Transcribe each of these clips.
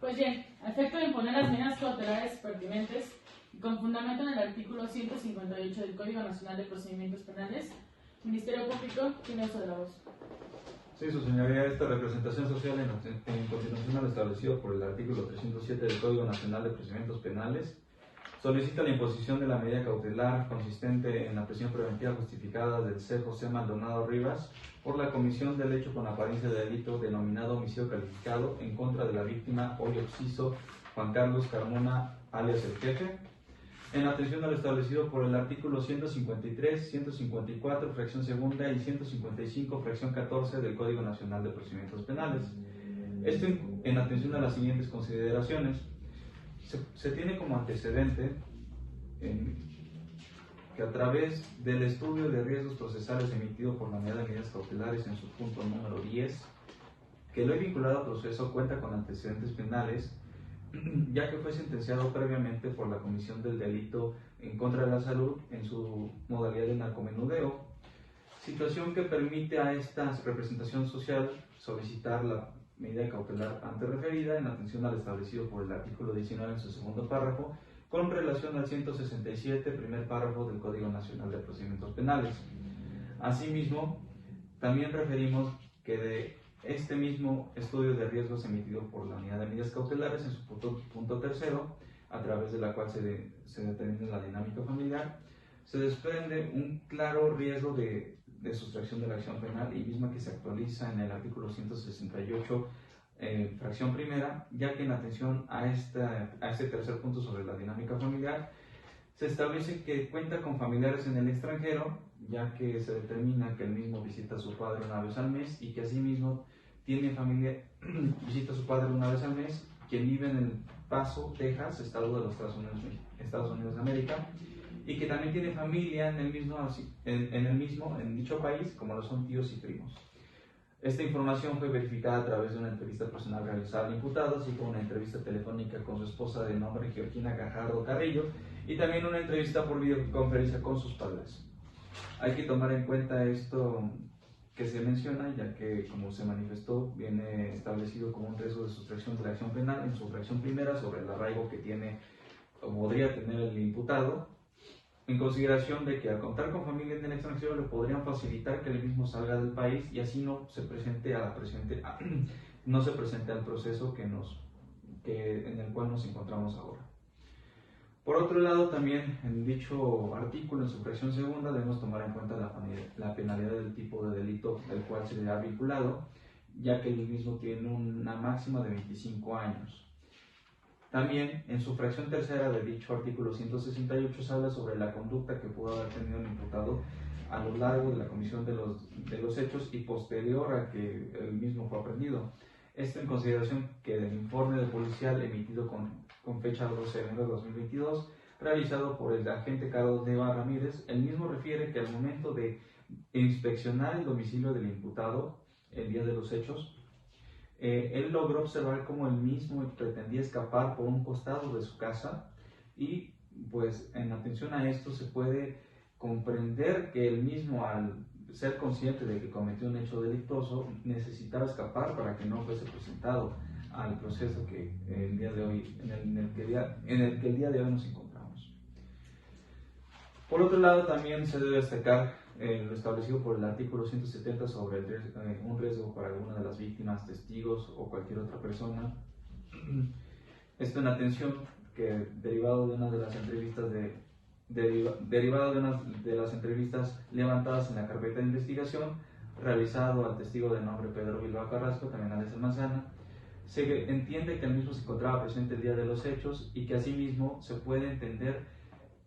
Pues bien, a efecto de imponer las medidas cautelares pertinentes y con fundamento en el artículo 158 del Código Nacional de Procedimientos Penales, el Ministerio Público tiene uso de la voz. Sí, su señoría, esta representación social en continuación a lo establecido por el artículo 307 del Código Nacional de Procedimientos Penales, solicita la imposición de la medida cautelar consistente en la prisión preventiva justificada del C. José Maldonado Rivas por la comisión del hecho con apariencia de delito denominado homicidio calificado en contra de la víctima hoy occiso Juan Carlos Carmona, alias el Jefe, en atención a lo establecido por el artículo 153, 154, fracción segunda y 155, fracción 14 del Código Nacional de Procedimientos Penales. Esto en atención a las siguientes consideraciones. Se tiene como antecedente que a través del estudio de riesgos procesales emitido por la Unidad de Medidas Cautelares en su punto número 10, que el hoy vinculado a proceso cuenta con antecedentes penales, ya que fue sentenciado previamente por la comisión del delito en contra de la salud en su modalidad de narcomenudeo, situación que permite a esta representación social solicitar la medida cautelar antes referida en atención al establecido por el artículo 19 en su segundo párrafo con relación al 167, primer párrafo del Código Nacional de Procedimientos Penales. Asimismo, también referimos que de este mismo estudio de riesgos emitido por la Unidad de Medidas Cautelares en su punto tercero, a través de la cual se determina la dinámica familiar, se desprende un claro riesgo de sustracción de la acción penal y misma que se actualiza en el artículo 168, fracción primera, ya que en atención a este tercer punto sobre la dinámica familiar, se establece que cuenta con familiares en el extranjero, ya que se determina que el mismo visita a su padre una vez al mes y que asimismo tiene familia, visita a su padre una vez al mes, quien vive en El Paso, Texas, estado de los Estados Unidos de América, y que también tiene familia en dicho país, como lo son tíos y primos. Esta información fue verificada a través de una entrevista personal realizada al imputado, así como una entrevista telefónica con su esposa de nombre Georgina Gajardo Carrillo, y también una entrevista por videoconferencia con sus padres. Hay que tomar en cuenta esto que se menciona, ya que, como se manifestó, viene establecido como un riesgo de sustracción de la acción penal en su fracción primera sobre el arraigo que tiene o podría tener el imputado, en consideración de que al contar con familia en el extranjero le podrían facilitar que el mismo salga del país y así no se presente al proceso en el cual nos encontramos ahora. Por otro lado, también en dicho artículo, en su fracción segunda, debemos tomar en cuenta la penalidad del tipo de delito del cual se le ha vinculado, ya que el mismo tiene una máxima de 25 años. También, en su fracción tercera de dicho artículo 168, se habla sobre la conducta que pudo haber tenido el imputado a lo largo de la comisión de los hechos y posterior a que el mismo fue aprendido. Esto en consideración que del informe del policial emitido con fecha 12 de enero de 2022, realizado por el agente Carlos Neva Ramírez, el mismo refiere que al momento de inspeccionar el domicilio del imputado el día de los hechos, él logró observar cómo el mismo pretendía escapar por un costado de su casa y pues en atención a esto se puede comprender que él mismo, al ser consciente de que cometió un hecho delictuoso, necesitaba escapar para que no fuese presentado al proceso que el día de hoy, en el que el día de hoy nos encontramos. Por otro lado, también se debe destacar lo establecido por el artículo 170 sobre un riesgo para alguna de las víctimas, testigos o cualquier otra persona. Esto en atención que derivado de una de las entrevistas levantadas en la carpeta de investigación, realizado al testigo de nombre Pedro Bilbao Carrasco, también alias El Manzana, se entiende que el mismo se encontraba presente el día de los hechos y que asimismo se puede entender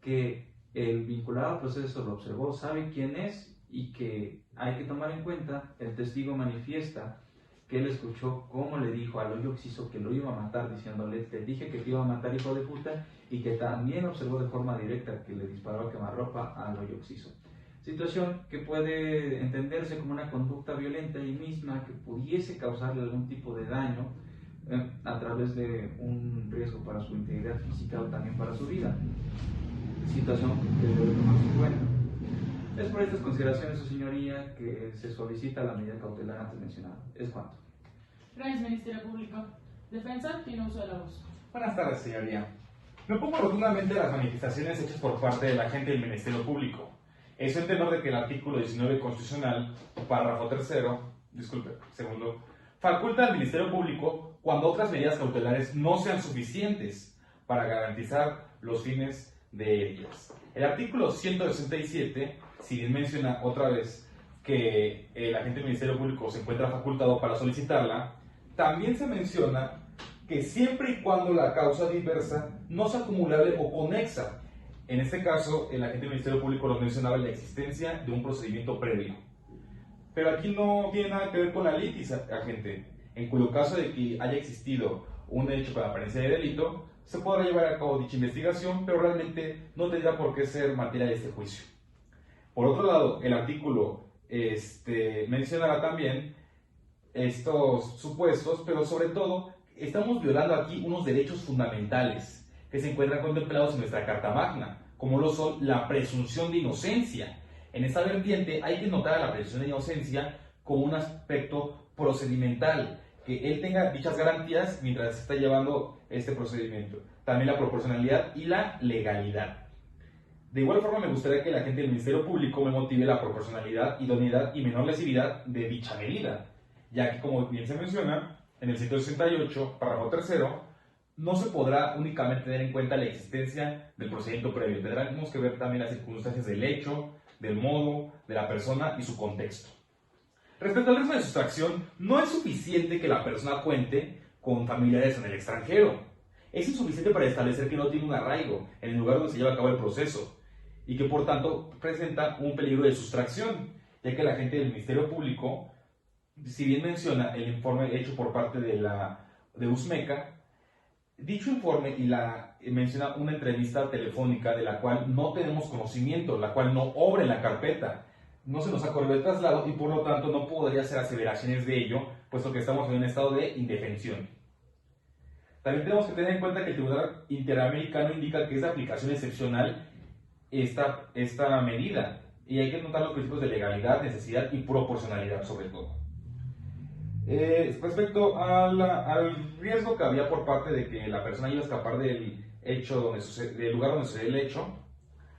que el vinculado al proceso lo observó, sabe quién es y que hay que tomar en cuenta, el testigo manifiesta que él escuchó cómo le dijo al hoyo occiso que lo iba a matar, diciéndole: te dije que te iba a matar, hijo de puta, y que también observó de forma directa que le disparó a quemarropa al hoyo occiso. Situación que puede entenderse como una conducta violenta y misma que pudiese causarle algún tipo de daño a través de un riesgo para su integridad física o también para su vida. Situación que debe tomarse en cuenta. Es por estas consideraciones, su señoría, que se solicita la medida cautelar antes mencionada. Es cuanto. Gracias, Ministerio Público. Defensa tiene uso de la voz. Buenas tardes, señoría. Me opongo rotundamente a las manifestaciones hechas por parte de la gente del Ministerio Público. Eso en tenor de que el artículo 19 constitucional, párrafo segundo, faculta al Ministerio Público cuando otras medidas cautelares no sean suficientes para garantizar los fines de ellas. El artículo 167, si bien menciona otra vez que el agente del Ministerio Público se encuentra facultado para solicitarla, también se menciona que siempre y cuando la causa diversa no sea acumulable o conexa. En este caso, el agente del Ministerio Público nos mencionaba la existencia de un procedimiento previo. Pero aquí no tiene nada que ver con la litis, agente, en cuyo caso de que haya existido un hecho con apariencia de delito, se podrá llevar a cabo dicha investigación, pero realmente no tendrá por qué ser materia de este juicio. Por otro lado, el artículo mencionará también estos supuestos, pero sobre todo estamos violando aquí unos derechos fundamentales que se encuentran contemplados en nuestra Carta Magna, como lo son la presunción de inocencia. En esta vertiente hay que notar a la presunción de inocencia como un aspecto procedimental, que él tenga dichas garantías mientras se está llevando este procedimiento. También la proporcionalidad y la legalidad. De igual forma, me gustaría que la gente del Ministerio Público me motive la proporcionalidad, idoneidad y menor lesividad de dicha medida, ya que, como bien se menciona, en el 168, párrafo tercero, no se podrá únicamente tener en cuenta la existencia del procedimiento previo. Tendremos que ver también las circunstancias del hecho, del modo, de la persona y su contexto. Respecto al riesgo de sustracción, no es suficiente que la persona cuente con familiares en el extranjero. Es insuficiente para establecer que no tiene un arraigo en el lugar donde se lleva a cabo el proceso y que por tanto presenta un peligro de sustracción, ya que la gente del Ministerio Público, si bien menciona el informe hecho por parte de USMECA, dicho informe menciona una entrevista telefónica de la cual no tenemos conocimiento, la cual no obra en la carpeta, no se nos ha corrido el traslado y por lo tanto no podría hacer aseveraciones de ello, puesto que estamos en un estado de indefensión. También tenemos que tener en cuenta que el Tribunal Interamericano indica que es de aplicación excepcional esta medida y hay que notar los principios de legalidad, necesidad y proporcionalidad sobre todo. Respecto al riesgo que había por parte de que la persona iba a escapar del lugar donde sucedió el hecho,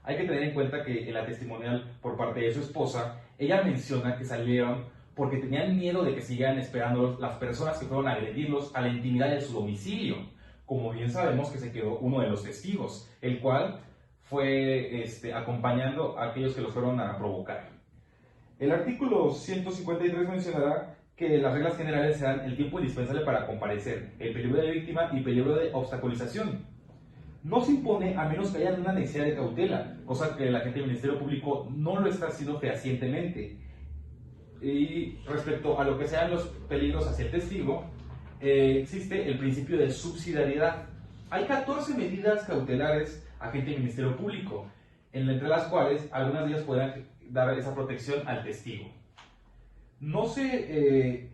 hay que tener en cuenta que en la testimonial por parte de su esposa, ella menciona que salieron porque tenían miedo de que siguieran esperando las personas que fueron a agredirlos a la intimidad de su domicilio. Como bien sabemos que se quedó uno de los testigos, el cual fue acompañando a aquellos que los fueron a provocar. El artículo 153 mencionará que las reglas generales serán el tiempo indispensable para comparecer, el peligro de la víctima y peligro de obstaculización. No se impone a menos que haya una necesidad de cautela, cosa que la gente del Ministerio Público no lo está haciendo fehacientemente. Y respecto a lo que sean los peligros hacia el testigo, existe el principio de subsidiariedad. Hay 14 medidas cautelares agente del Ministerio Público, entre las cuales algunas de ellas puedan dar esa protección al testigo. No se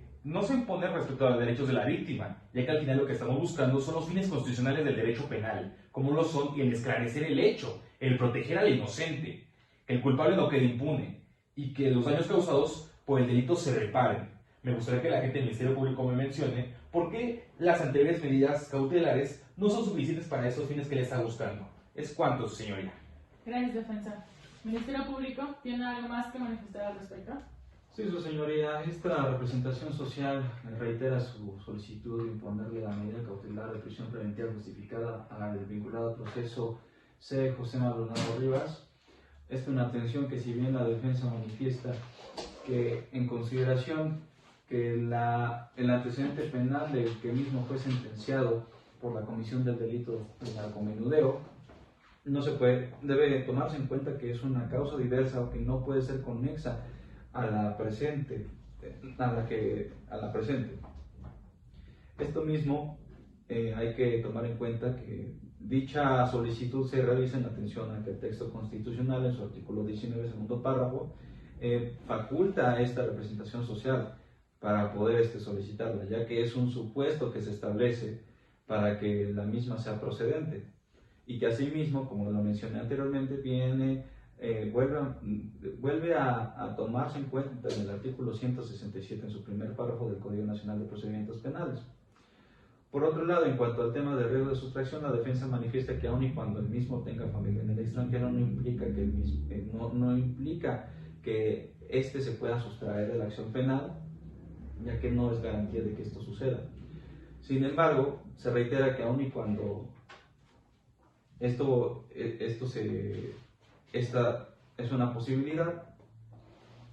impone respecto a los derechos de la víctima, ya que al final lo que estamos buscando son los fines constitucionales del derecho penal, como lo son el esclarecer el hecho, el proteger al inocente, que el culpable no quede impune y que los daños causados por el delito se reparen. Me gustaría que la gente del Ministerio Público me mencione por qué las anteriores medidas cautelares no son suficientes para esos fines que le está buscando. Es cuanto, señoría. Gracias, defensa. ¿Ministerio Público tiene algo más que manifestar al respecto? Sí, su señoría, esta representación social reitera su solicitud de imponerle la medida cautelar de prisión preventiva justificada al vinculado al proceso C. José Maldonado Rivas. Esta es una atención que, si bien la defensa manifiesta que en consideración que el antecedente penal del que mismo fue sentenciado por la comisión del delito de narcomenudeo, debe tomarse en cuenta que es una causa diversa o que no puede ser conexa a la presente. Esto mismo hay que tomar en cuenta que dicha solicitud se realiza en atención a que el texto constitucional en su artículo 19, segundo párrafo, faculta esta representación social para poder solicitarla, ya que es un supuesto que se establece para que la misma sea procedente y que asimismo, como lo mencioné anteriormente, vuelve a tomarse en cuenta en el artículo 167 en su primer párrafo del Código Nacional de Procedimientos Penales. Por otro lado, en cuanto al tema del riesgo de sustracción, la defensa manifiesta que aun y cuando el mismo tenga familia en el extranjero, no implica que el mismo, no implica que éste se pueda sustraer de la acción penal, ya que no es garantía de que esto suceda. Sin embargo, se reitera que aun y cuando esta es una posibilidad,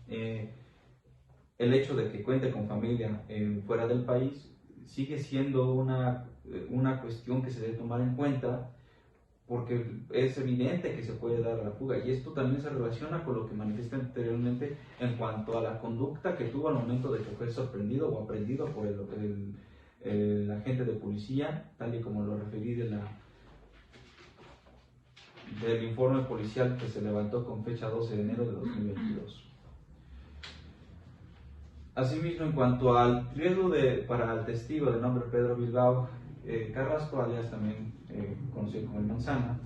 el hecho de que cuente con familia fuera del país sigue siendo una cuestión que se debe tomar en cuenta, porque es evidente que se puede dar la fuga, y esto también se relaciona con lo que manifiesta anteriormente en cuanto a la conducta que tuvo al momento de que fue sorprendido o aprendido por el agente de policía, tal y como lo referí del informe policial que se levantó con fecha 12 de enero de 2022. Asimismo, en cuanto al riesgo para el testigo de nombre Pedro Bilbao Carrasco, alias también conocido como el Manzana,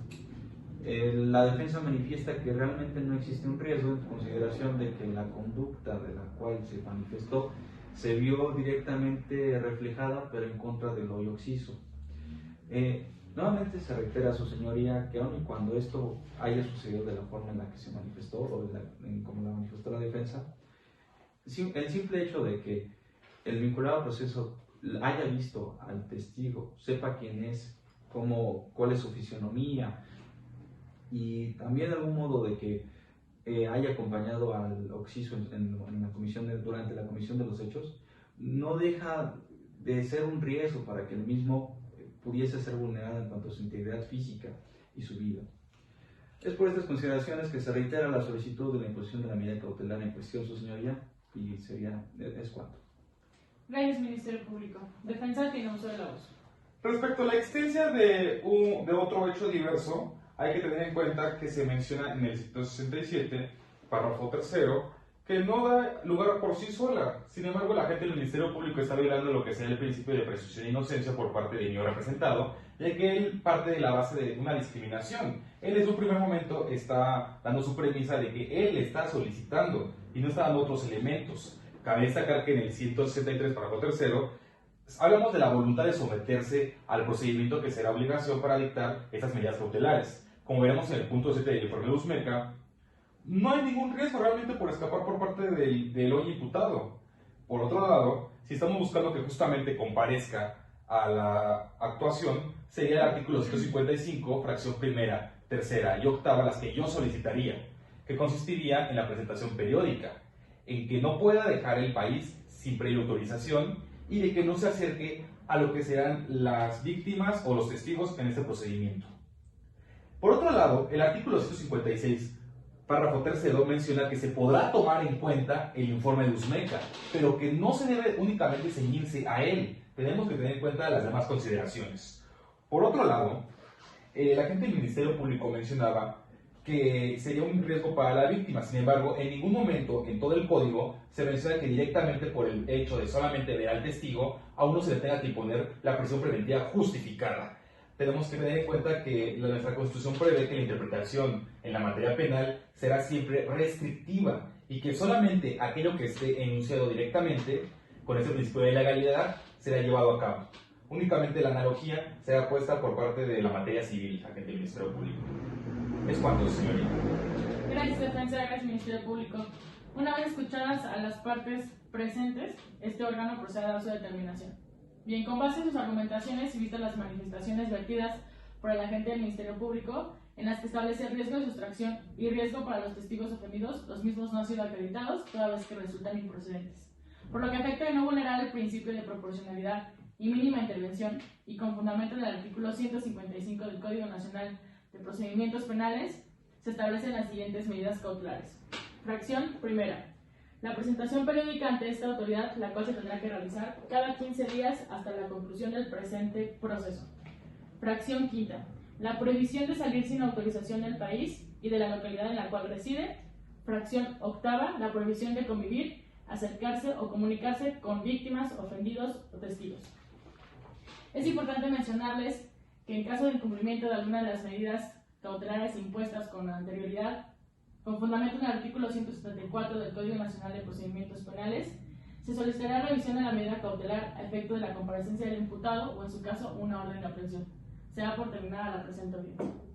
la defensa manifiesta que realmente no existe un riesgo en consideración de que la conducta de la cual se manifestó se vio directamente reflejada, pero en contra del hoyo occiso. Nuevamente se reitera a su señoría que aun y cuando esto haya sucedido de la forma en la que se manifestó o como la manifestó la defensa, el simple hecho de que el vinculado al proceso haya visto al testigo, sepa quién es, cuál es su fisionomía, y también de algún modo de que haya acompañado al occiso durante la comisión de los hechos, no deja de ser un riesgo para que el mismo pudiese ser vulnerado en cuanto a su integridad física y su vida. Es por estas consideraciones que se reitera la solicitud de la imposición de la medida cautelar en cuestión, su señoría, y es cuanto. Gracias, Ministerio Público. Defensa tiene uso de la voz. Respecto a la existencia de otro hecho diverso, hay que tener en cuenta que se menciona en el 167, párrafo tercero, que no da lugar por sí sola. Sin embargo, la gente del Ministerio Público está violando lo que sería el principio de presunción de inocencia por parte de mi representado, ya que él parte de la base de una discriminación. Él desde un primer momento está dando su premisa de que él está solicitando y no está dando otros elementos. Cabe destacar que en el 163, párrafo tercero, hablamos de la voluntad de someterse al procedimiento que será obligación para dictar estas medidas cautelares. Como veremos en el punto 7 del informe de Usmeca, no hay ningún riesgo realmente por escapar por parte del hoy imputado. Por otro lado, si estamos buscando que justamente comparezca a la actuación, sería el artículo 155, fracción primera, tercera y octava, las que yo solicitaría, que consistiría en la presentación periódica, en que no pueda dejar el país sin previa autorización y de que no se acerque a lo que serán las víctimas o los testigos en este procedimiento. Por otro lado, el artículo 156, párrafo tercero, menciona que se podrá tomar en cuenta el informe de Usmeca, pero que no se debe únicamente ceñirse a él. Tenemos que tener en cuenta las demás consideraciones. Por otro lado, la gente del Ministerio Público mencionaba que sería un riesgo para la víctima. Sin embargo, en ningún momento en todo el código se menciona que directamente por el hecho de solamente ver al testigo, a uno se le tenga que imponer la prisión preventiva justificada. Tenemos que tener en cuenta que nuestra Constitución prevé que la interpretación en la materia penal será siempre restrictiva y que solamente aquello que esté enunciado directamente con ese principio de legalidad será llevado a cabo. Únicamente la analogía será puesta por parte de la materia civil, agente del Ministerio Público. Es cuanto, señoría. Gracias, defensa. Gracias, Ministerio Público. Una vez escuchadas a las partes presentes, este órgano procede a dar su determinación. Bien, con base en sus argumentaciones y vistas las manifestaciones vertidas por el agente del Ministerio Público, en las que establece riesgo de sustracción y riesgo para los testigos ofendidos, los mismos no han sido acreditados, toda vez que resultan improcedentes. Por lo que afecta de no vulnerar el principio de proporcionalidad y mínima intervención, y con fundamento en el artículo 155 del Código Nacional de Procedimientos Penales, se establecen las siguientes medidas cautelares. Fracción primera. La presentación periódica ante esta autoridad, la cual se tendrá que realizar cada 15 días hasta la conclusión del presente proceso. Fracción quinta. La prohibición de salir sin autorización del país y de la localidad en la cual reside. Fracción octava. La prohibición de convivir, acercarse o comunicarse con víctimas, ofendidos o testigos. Es importante mencionarles que en caso de incumplimiento de alguna de las medidas cautelares impuestas con anterioridad, con fundamento en el artículo 174 del Código Nacional de Procedimientos Penales, se solicitará revisión de la medida cautelar a efecto de la comparecencia del imputado o, en su caso, una orden de aprehensión. Se da por terminada la presente audiencia.